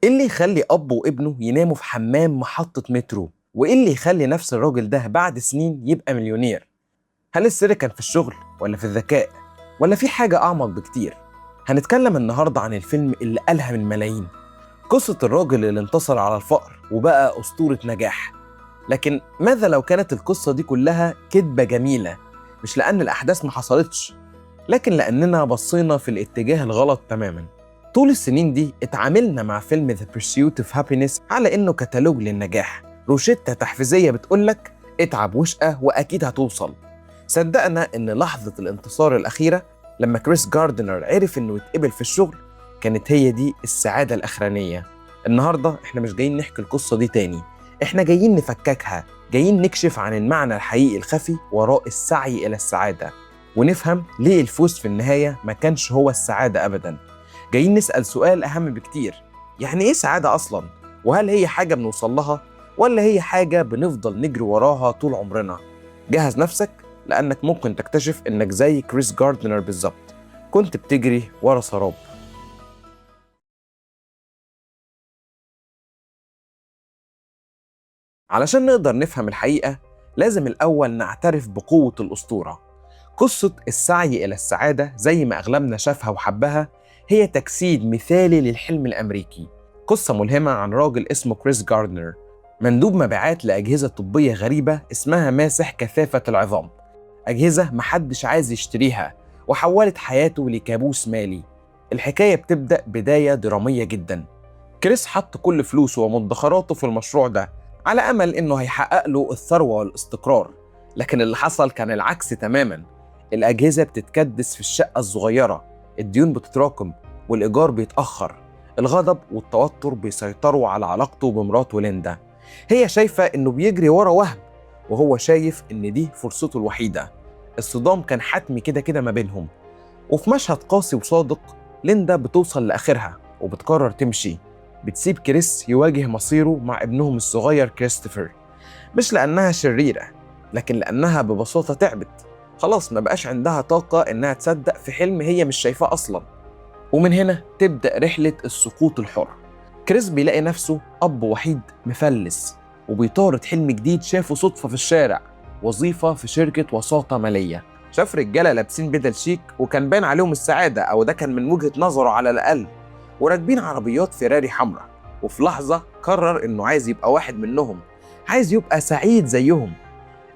ايه اللي يخلي اب وابنه يناموا في حمام محطة مترو؟ وايه اللي يخلي نفس الراجل ده بعد سنين يبقى مليونير؟ هل السر كان في الشغل ولا في الذكاء ولا في حاجة اعمق بكتير؟ هنتكلم النهاردة عن الفيلم اللي ألهم الملايين، قصة الراجل اللي انتصر على الفقر وبقى أسطورة نجاح. لكن ماذا لو كانت القصة دي كلها كذبة جميلة؟ مش لأن الأحداث ما حصلتش، لكن لأننا بصينا في الاتجاه الغلط تماما. طول السنين دي اتعاملنا مع فيلم The Pursuit of Happiness على إنه كتالوج للنجاح، روشتة تحفيزية بتقولك اتعب واشقى وأكيد هتوصل. صدقنا إن لحظة الانتصار الأخيرة لما كريس جاردنر عرف إنه يتقبل في الشغل كانت هي دي السعادة الأخرانية. النهاردة إحنا مش جايين نحكي القصة دي تاني، إحنا جايين نفككها، جايين نكشف عن المعنى الحقيقي الخفي وراء السعي إلى السعادة، ونفهم ليه الفوز في النهاية ما كانش هو السعادة أبداً. جايين نسأل سؤال أهم بكتير: يعني إيه سعادة أصلاً؟ وهل هي حاجة بنوصل لها ولا هي حاجة بنفضل نجري وراها طول عمرنا؟ جهز نفسك، لأنك ممكن تكتشف إنك زي كريس جاردنر بالظبط، كنت بتجري ورا سراب. علشان نقدر نفهم الحقيقة لازم الأول نعترف بقوة الأسطورة. قصة السعي إلى السعادة زي ما أغلبنا شافها وحبها هي تجسيد مثالي للحلم الأمريكي. قصة ملهمة عن راجل اسمه كريس جاردنر، مندوب مبيعات لأجهزة طبية غريبة اسمها ماسح كثافة العظام. أجهزة محدش عايز يشتريها وحولت حياته لكابوس مالي. الحكاية بتبدأ بداية درامية جدا. كريس حط كل فلوسه ومدخراته في المشروع ده على أمل إنه هيحقق له الثروة والاستقرار، لكن اللي حصل كان العكس تماماً. الأجهزة بتتكدس في الشقة الصغيرة، الديون بتتراكم والإيجار بيتأخر. الغضب والتوتر بيسيطروا على علاقته بمراته ليندا. هي شايفة إنه بيجري ورا وهم، وهو شايف إن دي فرصته الوحيدة. الصدام كان حتمي كده كده ما بينهم، وفي مشهد قاسي وصادق ليندا بتوصل لآخرها وبتقرر تمشي، بتسيب كريس يواجه مصيره مع ابنهم الصغير كريستوفر. مش لأنها شريرة، لكن لأنها ببساطة تعبت، خلاص ما بقاش عندها طاقة إنها تصدق في حلم هي مش شايفاه أصلا. ومن هنا تبدأ رحلة السقوط الحر. كريس بيلاقي نفسه أب وحيد مفلس، وبيطارد حلم جديد شافه صدفة في الشارع: وظيفة في شركة وساطة مالية. شاف رجالة لابسين بدل شيك وكان باين عليهم السعادة، أو ده كان من وجهة نظره على الأقل، وراكبين عربيات فيراري حمراء. وفي لحظة قرر إنه عايز يبقى واحد منهم، عايز يبقى سعيد زيهم.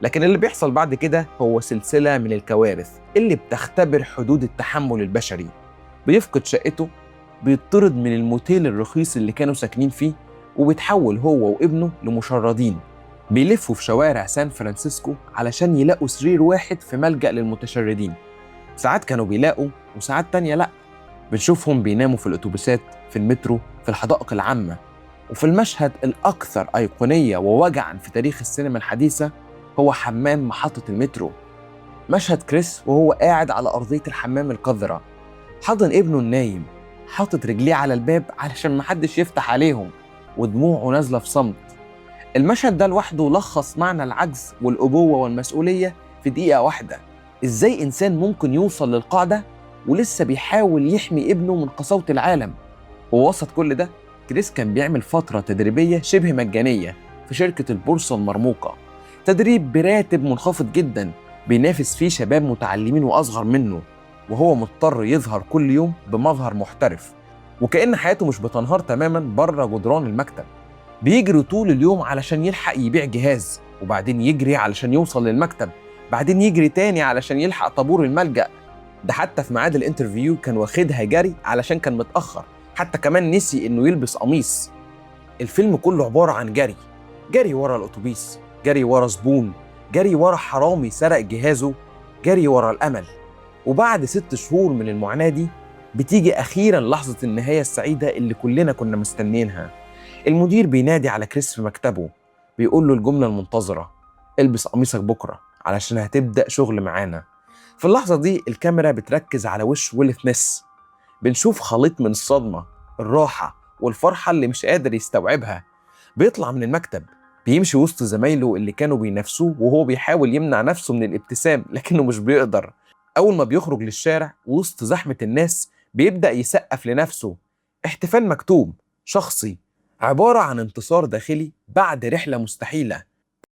لكن اللي بيحصل بعد كده هو سلسلة من الكوارث اللي بتختبر حدود التحمل البشري. بيفقد شقته، بيطرد من الموتيل الرخيص اللي كانوا ساكنين فيه، وبيتحول هو وابنه لمشردين. بيلفوا في شوارع سان فرانسيسكو علشان يلاقوا سرير واحد في ملجأ للمتشردين. ساعات كانوا بيلاقوا وساعات تانية لأ. بنشوفهم بيناموا في الأتوبيسات، في المترو، في الحدائق العامة. وفي المشهد الأكثر أيقونية ووجعاً في تاريخ السينما الحديثة هو حمام محطة المترو. مشهد كريس وهو قاعد على أرضية الحمام القذرة، حضن ابنه النايم، حاطط رجليه على الباب علشان محدش يفتح عليهم، ودموعه نازلة في صمت. المشهد ده لوحده لخص معنى العجز والأبوة والمسؤولية في دقيقة واحدة. إزاي إنسان ممكن يوصل للقاعدة ولسه بيحاول يحمي ابنه من قساوة العالم؟ ووسط كل ده كريس كان بيعمل فترة تدريبية شبه مجانية في شركة البورصة المرموقة، تدريب براتب منخفض جدا بينافس فيه شباب متعلمين وأصغر منه، وهو مضطر يظهر كل يوم بمظهر محترف، وكأن حياته مش بتنهار تماما بره جدران المكتب. بيجري طول اليوم علشان يلحق يبيع جهاز، وبعدين يجري علشان يوصل للمكتب، بعدين يجري تاني علشان يلحق طابور الملجأ. ده حتى في ميعاد الانترفيو كان واخدها جري علشان كان متأخر، حتى كمان نسي إنه يلبس قميص. الفيلم كله عبارة عن جري، جري ورا الأتوبيس، جري ورا زبون، جري ورا حرامي سرق جهازه، جري ورا الأمل. وبعد 6 شهور من المعاناة دي بتيجي أخيراً لحظة النهاية السعيدة اللي كلنا كنا مستنينها. المدير بينادي على كريس في مكتبه، بيقول له الجملة المنتظرة: البس قميصك بكرة علشان هتبدأ شغل معانا. في اللحظة دي الكاميرا بتركز على وش ويل سميث. بنشوف خليط من الصدمة، الراحة، والفرحة اللي مش قادر يستوعبها. بيطلع من المكتب، بيمشي وسط زمايله اللي كانوا بينافسوه وهو بيحاول يمنع نفسه من الابتسام لكنه مش بيقدر. أول ما بيخرج للشارع وسط زحمة الناس بيبدأ يسقف لنفسه، احتفال مكتوب. شخصي، عبارة عن انتصار داخلي بعد رحلة مستحيلة.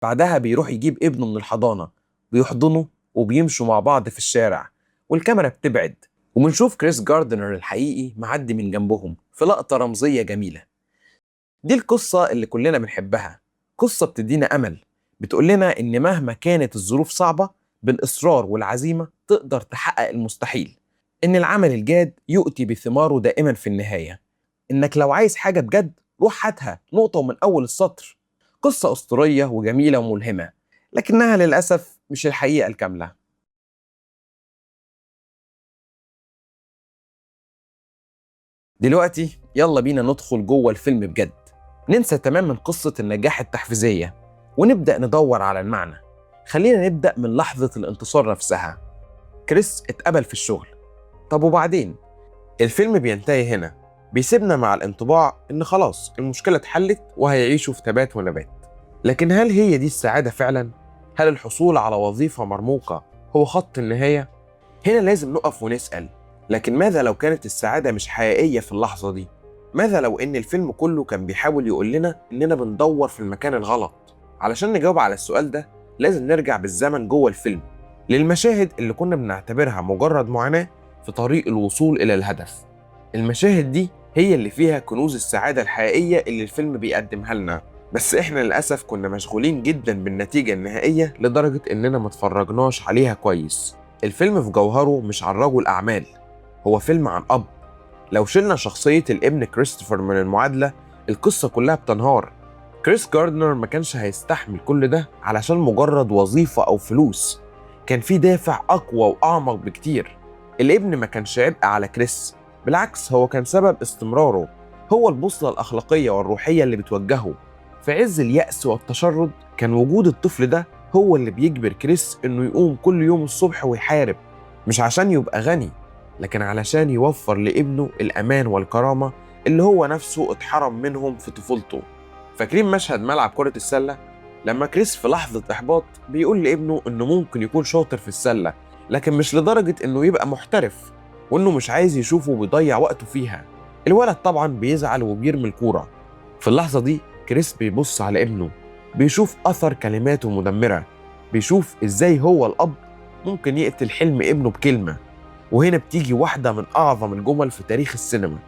بعدها بيروح يجيب ابنه من الحضانة، بيحضنه وبيمشوا مع بعض في الشارع، والكاميرا بتبعد وبنشوف كريس جاردنر الحقيقي معدي من جنبهم في لقطة رمزية جميلة. دي القصة اللي كلنا بنحبها، قصة بتدينا أمل، بتقول لنا إن مهما كانت الظروف صعبة، بالإصرار والعزيمة تقدر تحقق المستحيل، إن العمل الجاد يؤتي بثماره دائما في النهاية، إنك لو عايز حاجة بجد روح هاتها نقطة ومن أول السطر. قصة أسطورية وجميلة وملهمة، لكنها للأسف مش الحقيقة الكاملة. دلوقتي يلا بينا ندخل جوه الفيلم بجد، ننسى تماما قصة النجاح التحفيزية ونبدأ ندور على المعنى. خلينا نبدأ من لحظة الانتصار نفسها. كريس اتقبل في الشغل، طب وبعدين؟ الفيلم بينتهي هنا، بيسيبنا مع الانطباع إن خلاص المشكلة اتحلت وهيعيشوا في تبات ونبات. لكن هل هي دي السعادة فعلا؟ هل الحصول على وظيفة مرموقة هو خط النهاية؟ هنا لازم نقف ونسأل، لكن ماذا لو كانت السعادة مش حقيقية في اللحظة دي؟ ماذا لو إن الفيلم كله كان بيحاول يقول لنا إننا بندور في المكان الغلط؟ علشان نجاوب على السؤال ده لازم نرجع بالزمن جوه الفيلم للمشاهد اللي كنا بنعتبرها مجرد معاناة في طريق الوصول إلى الهدف. المشاهد دي هي اللي فيها كنوز السعادة الحقيقية اللي الفيلم بيقدمها لنا، بس إحنا للأسف كنا مشغولين جدا بالنتيجة النهائية لدرجة إننا ما اتفرجناش عليها كويس. الفيلم في جوهره مش عن رجل أعمال، هو فيلم عن أب. لو شلنا شخصية الابن كريستوفر من المعادلة القصة كلها بتنهار. كريس جاردنر ما كانش هيستحمل كل ده علشان مجرد وظيفة أو فلوس، كان في دافع أقوى وأعمق بكتير. الابن ما كانش عبء على كريس، بالعكس هو كان سبب استمراره، هو البوصلة الأخلاقية والروحية اللي بتوجهه. في عز اليأس والتشرد كان وجود الطفل ده هو اللي بيجبر كريس إنه يقوم كل يوم الصبح ويحارب، مش عشان يبقى غني، لكن علشان يوفر لابنه الأمان والكرامة اللي هو نفسه اتحرم منهم في طفولته. فاكرين مشهد ملعب كرة السلة؟ لما كريس في لحظة إحباط بيقول لابنه إنه ممكن يكون شاطر في السلة، لكن مش لدرجة إنه يبقى محترف، وإنه مش عايز يشوفه بيضيع وقته فيها. الولد طبعا بيزعل وبيرمي الكورة. في اللحظة دي كريس بيبص على ابنه، بيشوف أثر كلماته مدمرة، بيشوف إزاي هو الأب ممكن يقتل حلم ابنه بكلمة. وهنا بتيجي واحدة من أعظم الجمل في تاريخ السينما: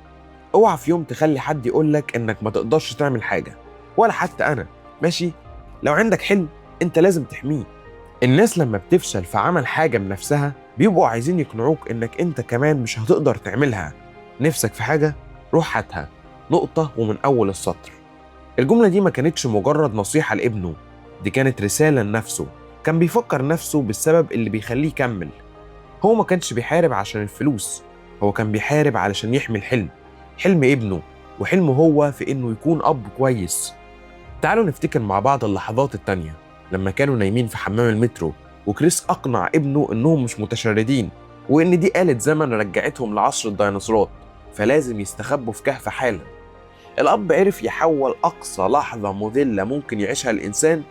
اوعى في يوم تخلي حد يقولك إنك ما تقدرش تعمل حاجة، ولا حتى أنا، ماشي؟ لو عندك حلم أنت لازم تحميه. الناس لما بتفشل في عمل حاجة من نفسها بيبقوا عايزين يقنعوك إنك أنت كمان مش هتقدر تعملها. نفسك في حاجة؟ روح هاتها نقطة ومن أول السطر. الجملة دي ما كانتش مجرد نصيحة لابنه، دي كانت رسالة لنفسه. كان بيفكر نفسه بالسبب اللي بيخليه يكمل. هو ما كانش بيحارب عشان الفلوس، هو كان بيحارب علشان يحمي الحلم، حلم ابنه وحلمه هو في إنه يكون أب كويس. تعالوا نفتكر مع بعض اللحظات التانية لما كانوا نايمين في حمام المترو وكريس أقنع ابنه إنهم مش متشردين، وإن دي آلة زمن رجعتهم لعصر الديناصورات، فلازم يستخبوا في كهف حالا. الأب عرف يحول أقصى لحظة مذلة ممكن يعيشها الإنسان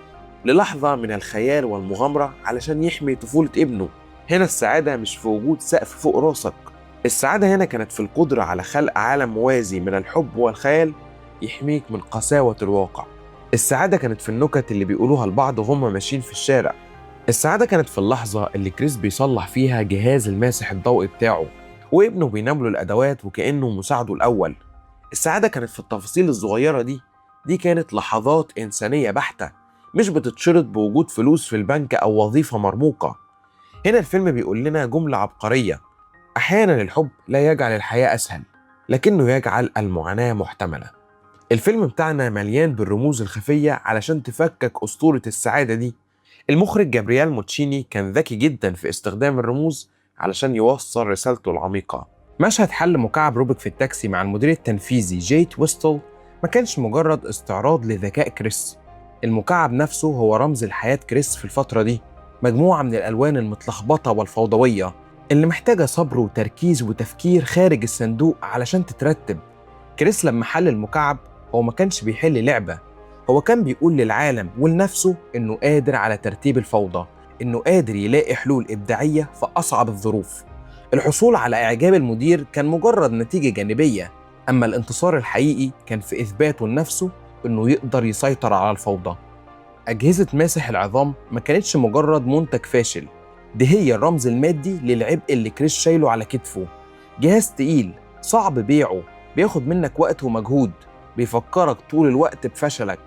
للحظة من الخيال والمغامرة علشان يحمي طفولة ابنه. هنا السعادة مش في وجود سقف فوق راسك، السعادة هنا كانت في القدرة على خلق عالم موازي من الحب والخيال يحميك من قساوة الواقع. السعادة كانت في النكت اللي بيقولوها البعض وهم ماشيين في الشارع. السعادة كانت في اللحظة اللي كريس بيصلح فيها جهاز الماسح الضوئي بتاعه وابنه بينام له الأدوات وكأنه مساعده الأول. السعادة كانت في التفاصيل الصغيرة دي كانت لحظات إنسانية بحتة، مش بتتشرط بوجود فلوس في البنك أو وظيفة مرموقة. هنا الفيلم بيقول لنا جملة عبقرية: أحيانا الحب لا يجعل الحياة أسهل، لكنه يجعل المعاناة محتملة. الفيلم بتاعنا مليان بالرموز الخفية علشان تفكك أسطورة السعادة دي. المخرج جابرييل موتشيني كان ذكي جدا في استخدام الرموز علشان يوصل رسالته العميقة. مشهد حل مكعب روبيك في التاكسي مع المدير التنفيذي جاي تويستل ما كانش مجرد استعراض لذكاء كريس، المكعب نفسه هو رمز لحياة كريس في الفترة دي، مجموعة من الألوان المتلخبطة والفوضوية اللي محتاجة صبر وتركيز وتفكير خارج الصندوق علشان تترتب. كريس لما حل المكعب هو ما كانش بيحل لعبة، هو كان بيقول للعالم ولنفسه إنه قادر على ترتيب الفوضى، إنه قادر يلاقي حلول إبداعية في أصعب الظروف. الحصول على إعجاب المدير كان مجرد نتيجة جانبية، أما الانتصار الحقيقي كان في إثباته لنفسه إنه يقدر يسيطر على الفوضى. أجهزة ماسح العظام ما كانتش مجرد منتج فاشل، دي هي الرمز المادي للعبء اللي كريس شايله على كتفه. جهاز تقيل صعب بيعه، بياخد منك وقت ومجهود، بيفكرك طول الوقت بفشلك.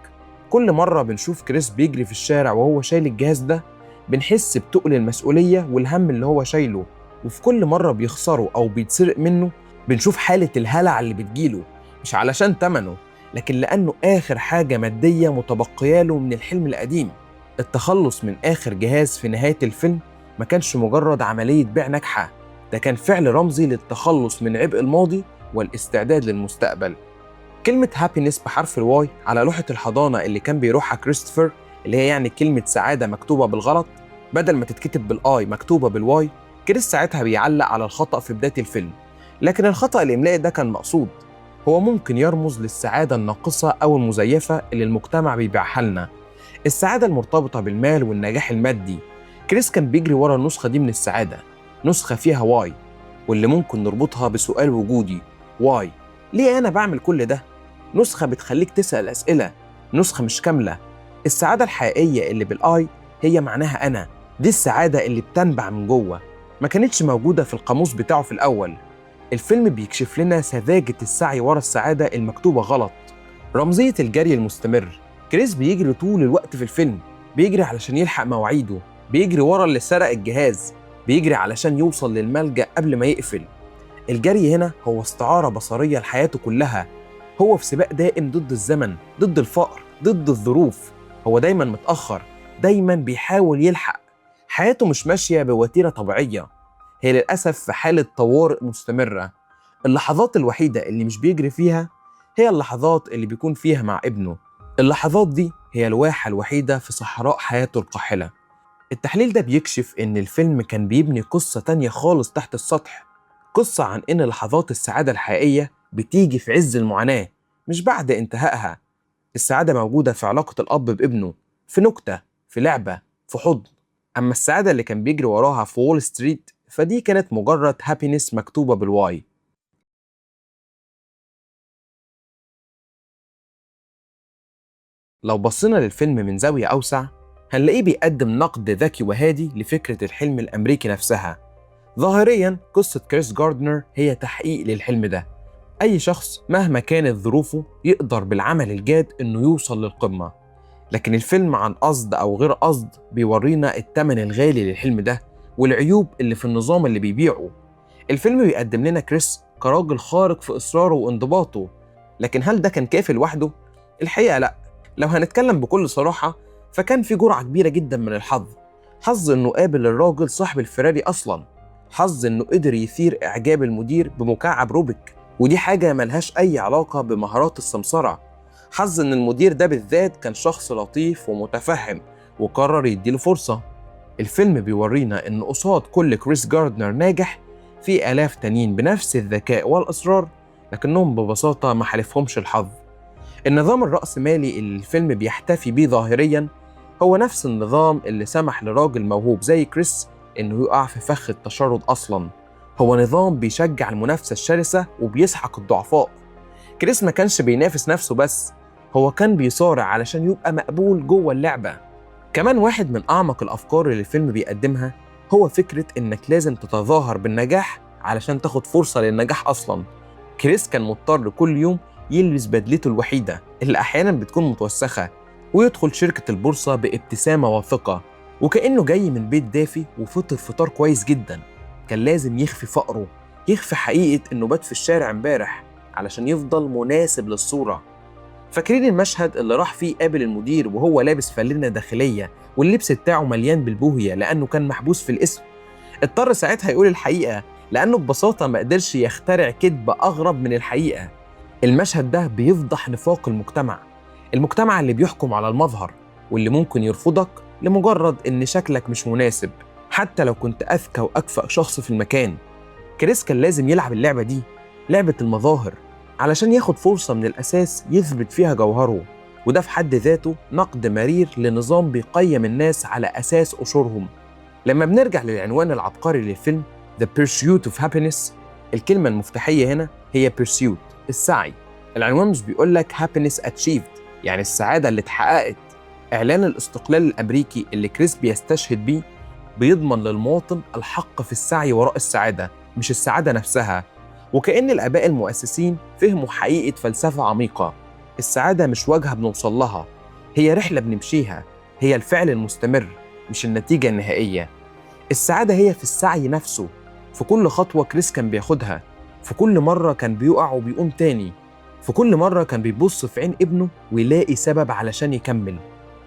كل مرة بنشوف كريس بيجري في الشارع وهو شايل الجهاز ده بنحس بتقل المسؤولية والهم اللي هو شايله، وفي كل مرة بيخسره أو بيتسرق منه بنشوف حالة الهلع اللي بتجيله، مش علشان تمنه لكن لأنه آخر حاجة مادية متبقياله من الحلم القديم. التخلص من آخر جهاز في نهاية الفيلم ما كانش مجرد عملية بيع ناجحة، ده كان فعل رمزي للتخلص من عبء الماضي والاستعداد للمستقبل. كلمة هابينس بحرف الواي على لوحة الحضانة اللي كان بيروحها كريستوفر، اللي هي يعني كلمة سعادة مكتوبة بالغلط بدل ما تتكتب بالاي مكتوبة بالواي، كريس ساعتها بيعلق على الخطأ في بداية الفيلم. لكن الخطأ الإملائي ده كان مقصود، هو ممكن يرمز للسعادة الناقصة أو المزيفة اللي المجتمع بيبيعها لنا، السعادة المرتبطة بالمال والنجاح المادي. كريس كان بيجري ورا النسخة دي من السعادة، نسخة فيها واي، واللي ممكن نربطها بسؤال وجودي: واي؟ ليه أنا بعمل كل ده؟ نسخة بتخليك تسأل أسئلة، نسخة مش كاملة. السعادة الحقيقية اللي بالآي هي معناها أنا، دي السعادة اللي بتنبع من جوه، ما كانتش موجودة في القاموس بتاعه في الأول. الفيلم بيكشف لنا سذاجة السعي ورا السعادة المكتوبة غلط. رمزية الجري المستمر، كريس بيجري طول الوقت في الفيلم، بيجري علشان يلحق مواعيده، بيجري ورا اللي سرق الجهاز، بيجري علشان يوصل للملجأ قبل ما يقفل. الجري هنا هو استعارة بصرية لحياته كلها، هو في سباق دائم ضد الزمن، ضد الفقر، ضد الظروف. هو دايما متأخر، دايما بيحاول يلحق. حياته مش ماشية بوتيرة طبيعية، هي للأسف في حالة طوارئ مستمرة. اللحظات الوحيدة اللي مش بيجري فيها هي اللحظات اللي بيكون فيها مع ابنه. اللحظات دي هي الواحة الوحيدة في صحراء حياته القاحلة. التحليل ده بيكشف إن الفيلم كان بيبني قصة تانية خالص تحت السطح، قصة عن إن لحظات السعادة الحقيقية بتيجي في عز المعاناة مش بعد انتهائها. السعادة موجودة في علاقة الأب بابنه، في نكتة، في لعبة، في حضن. أما السعادة اللي كان بيجري وراها في وول ستريت فدي كانت مجرد هابينس مكتوبة بالواي. لو بصينا للفيلم من زاوية أوسع هنلاقيه بيقدم نقد ذكي وهادي لفكرة الحلم الأمريكي نفسها. ظاهرياً قصة كريس جاردنر هي تحقيق للحلم ده. أي شخص مهما كانت ظروفه يقدر بالعمل الجاد إنه يوصل للقمة. لكن الفيلم عن قصد أو غير قصد بيورينا الثمن الغالي للحلم ده والعيوب اللي في النظام اللي بيبيعه. الفيلم بيقدم لنا كريس كراجل خارق في إصراره وانضباطه، لكن هل ده كان كافي لوحده؟ الحقيقة لأ. لو هنتكلم بكل صراحة فكان في جرعة كبيرة جدا من الحظ. حظ إنه قابل الراجل صاحب الفراري أصلاً، حظ إنه قدر يثير إعجاب المدير بمكعب روبيك ودي حاجة ملهاش أي علاقة بمهارات السمسرة، حظ إن المدير ده بالذات كان شخص لطيف ومتفهم وقرر يديله فرصة. الفيلم بيورينا إن قصاد كل كريس جاردنر ناجح في آلاف تانيين بنفس الذكاء والإصرار لكنهم ببساطة ما حالفهمش الحظ. النظام الرأسمالي اللي الفيلم بيحتفي بيه ظاهرياً هو نفس النظام اللي سمح لراجل موهوب زي كريس إنه يقع في فخ التشرد أصلاً. هو نظام بيشجع المنافسة الشرسة وبيسحق الضعفاء. كريس ما كانش بينافس نفسه بس، هو كان بيصارع علشان يبقى مقبول جوه اللعبة. كمان واحد من أعمق الأفكار اللي الفيلم بيقدمها هو فكرة إنك لازم تتظاهر بالنجاح علشان تاخد فرصة للنجاح أصلاً. كريس كان مضطر كل يوم يلبس بدلته الوحيدة اللي أحياناً بتكون متوسخة ويدخل شركة البورصة بابتسامة واثقة وكأنه جاي من بيت دافي وفطر فطار كويس جداً. كان لازم يخفي فقره، يخفي حقيقة إنه بات في الشارع امبارح علشان يفضل مناسب للصورة. فاكرين المشهد اللي راح فيه قابل المدير وهو لابس فانلة داخلية واللبس بتاعه مليان بالبوهية لأنه كان محبوس في الاسم؟ اضطر ساعتها يقول الحقيقة لأنه ببساطة ما قدرش يخترع كذبة أغرب من الحقيقة. المشهد ده بيفضح نفاق المجتمع اللي بيحكم على المظهر واللي ممكن يرفضك لمجرد إن شكلك مش مناسب حتى لو كنت أذكى وأكفأ شخص في المكان. كريس كان لازم يلعب اللعبة دي، لعبة المظاهر، علشان ياخد فرصة من الأساس يثبت فيها جوهره، وده في حد ذاته نقد مرير لنظام بيقيم الناس على أساس قشورهم. لما بنرجع للعنوان العبقري للفيلم The Pursuit of Happiness، الكلمة المفتاحية هنا هي pursuit، السعي. العنوان مش بيقولك happiness achieved، يعني السعادة اللي اتحققت. إعلان الاستقلال الأمريكي اللي كريس بيستشهد بيه بيضمن للمواطن الحق في السعي وراء السعادة، مش السعادة نفسها. وكأن الآباء المؤسسين فهموا حقيقة فلسفة عميقة: السعادة مش واجهة بنوصل لها، هي رحلة بنمشيها، هي الفعل المستمر مش النتيجة النهائية. السعادة هي في السعي نفسه، في كل خطوة كريس كان بياخدها، في كل مرة كان بيقع وبيقوم تاني، في كل مرة كان بيبص في عين ابنه ويلاقي سبب علشان يكمل.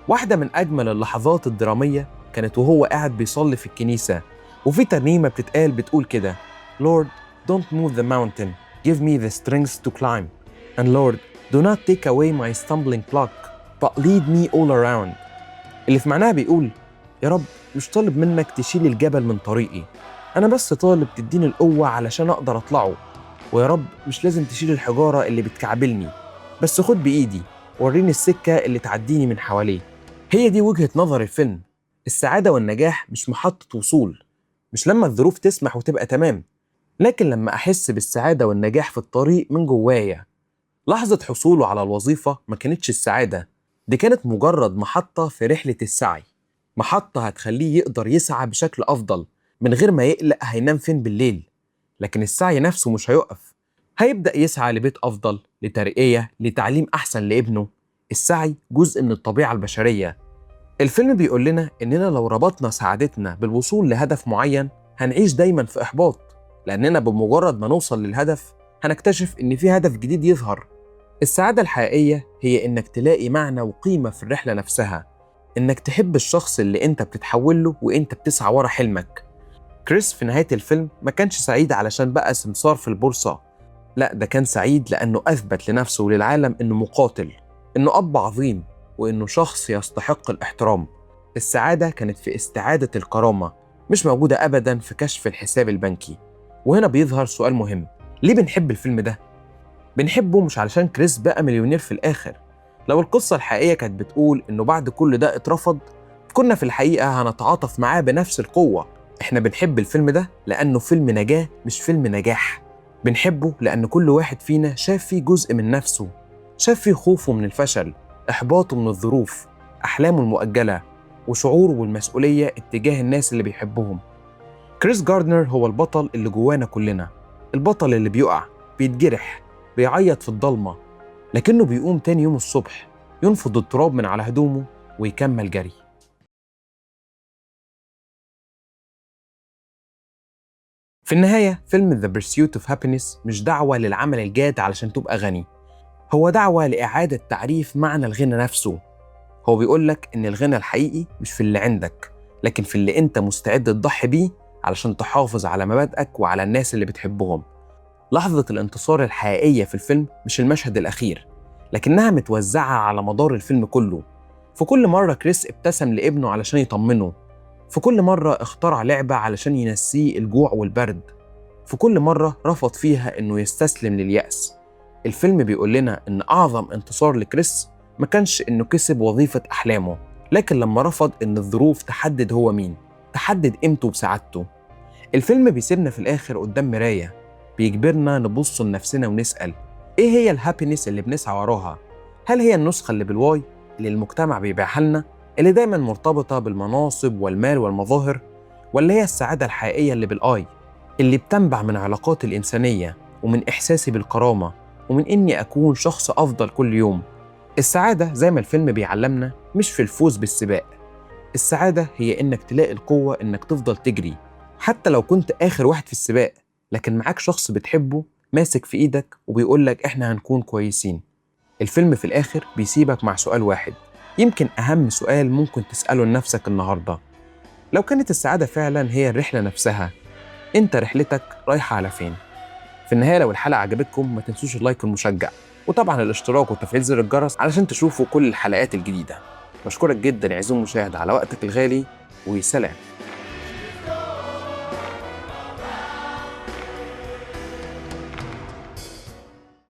واحدة من أجمل اللحظات الدرامية كانت وهو قاعد بيصلي في الكنيسة، وفي ترنيمة بتقول كده: Lord, don't move the mountain, give me the strength to climb. And Lord, do not take away my stumbling block, but lead me all around. اللي في معناها بيقول: يا رب مش طالب منك تشيل الجبل من طريقي، أنا بس طالب تديني القوة علشان أقدر أطلعه. ويا رب مش لازم تشيل الحجارة اللي بتكعبلني، بس خد بإيدي وريني السكة اللي تعديني من حواليه. هي دي وجهة نظر الفيلم. السعادة والنجاح مش محطة وصول، مش لما الظروف تسمح وتبقى تمام، لكن لما أحس بالسعادة والنجاح في الطريق من جوايا. لحظة حصوله على الوظيفة ما كانتش السعادة، دي كانت مجرد محطة في رحلة السعي، محطة هتخليه يقدر يسعى بشكل أفضل من غير ما يقلق هينام فين بالليل. لكن السعي نفسه مش هيقف، هيبدأ يسعى لبيت أفضل، لترقية، لتعليم أحسن لابنه. السعي جزء من الطبيعة البشرية. الفيلم بيقول لنا إننا لو ربطنا سعادتنا بالوصول لهدف معين هنعيش دايما في إحباط، لأننا بمجرد ما نوصل للهدف هنكتشف إن في هدف جديد يظهر. السعادة الحقيقية هي إنك تلاقي معنى وقيمة في الرحلة نفسها، إنك تحب الشخص اللي أنت بتتحول له وأنت بتسعى ورا حلمك. كريس في نهاية الفيلم ما كانش سعيد علشان بقى سمسار في البورصة، لا، ده كان سعيد لأنه أثبت لنفسه وللعالم إنه مقاتل، إنه أب عظيم، وإنه شخص يستحق الاحترام. السعادة كانت في استعادة الكرامة، مش موجودة أبداً في كشف الحساب البنكي. وهنا بيظهر سؤال مهم: ليه بنحب الفيلم ده؟ بنحبه مش علشان كريس بقى مليونير في الآخر. لو القصة الحقيقية كانت بتقول إنه بعد كل ده اترفض، كنا في الحقيقة هنتعاطف معاه بنفس القوة. إحنا بنحب الفيلم ده لأنه فيلم نجاة مش فيلم نجاح. بنحبه لأن كل واحد فينا شاف فيه جزء من نفسه، شاف فيه خوفه من الفشل، إحباطه من الظروف، أحلامه المؤجلة، وشعوره بالمسؤولية اتجاه الناس اللي بيحبهم. كريس جاردنر هو البطل اللي جوانا كلنا، البطل اللي بيقع، بيتجرح، بيعيط في الضلمة، لكنه بيقوم تاني يوم الصبح ينفض التراب من على هدومه ويكمل جري. في النهاية فيلم The Pursuit of Happiness مش دعوة للعمل الجاد علشان تبقى غني، هو دعوة لإعادة تعريف معنى الغنى نفسه. هو بيقولك إن الغنى الحقيقي مش في اللي عندك، لكن في اللي أنت مستعد تضحي بيه علشان تحافظ على مبادئك وعلى الناس اللي بتحبهم. لحظة الانتصار الحقيقية في الفيلم مش المشهد الأخير، لكنها متوزعة على مدار الفيلم كله. في كل مرة كريس ابتسم لابنه علشان يطمنه، في كل مرة اخترع لعبة علشان ينسيه الجوع والبرد، في كل مرة رفض فيها إنه يستسلم لليأس. الفيلم بيقول لنا إن أعظم انتصار لكريس ما كانش إنه كسب وظيفة أحلامه، لكن لما رفض إن الظروف تحدد هو مين، تحدد قيمته بسعادته. الفيلم بيسيبنا في الآخر قدام مراية، بيجبرنا نبص لنفسنا ونسأل: إيه هي الهابينس اللي بنسعى وراها؟ هل هي النسخة اللي بالواي اللي المجتمع بيبيعها لنا، اللي دايما مرتبطة بالمناصب والمال والمظاهر، ولا هي السعادة الحقيقية اللي بالآي، اللي بتنبع من علاقات الإنسانية ومن إحساسي بالكرامة ومن إني أكون شخص أفضل كل يوم؟ السعادة زي ما الفيلم بيعلمنا مش في الفوز بالسباق، السعادة هي إنك تلاقي القوة إنك تفضل تجري حتى لو كنت آخر واحد في السباق، لكن معاك شخص بتحبه ماسك في إيدك وبيقولك إحنا هنكون كويسين. الفيلم في الآخر بيسيبك مع سؤال واحد، يمكن أهم سؤال ممكن تسأله لنفسك النهاردة: لو كانت السعادة فعلا هي الرحلة نفسها، أنت رحلتك رايحة على فين؟ في النهاية لو الحلقة عجبتكم ما تنسوش اللايك المشجع، وطبعا الاشتراك وتفعيل زر الجرس علشان تشوفوا كل الحلقات الجديدة. بشكرك جدا يا عزيزي المشاهد على وقتك الغالي، وسلام.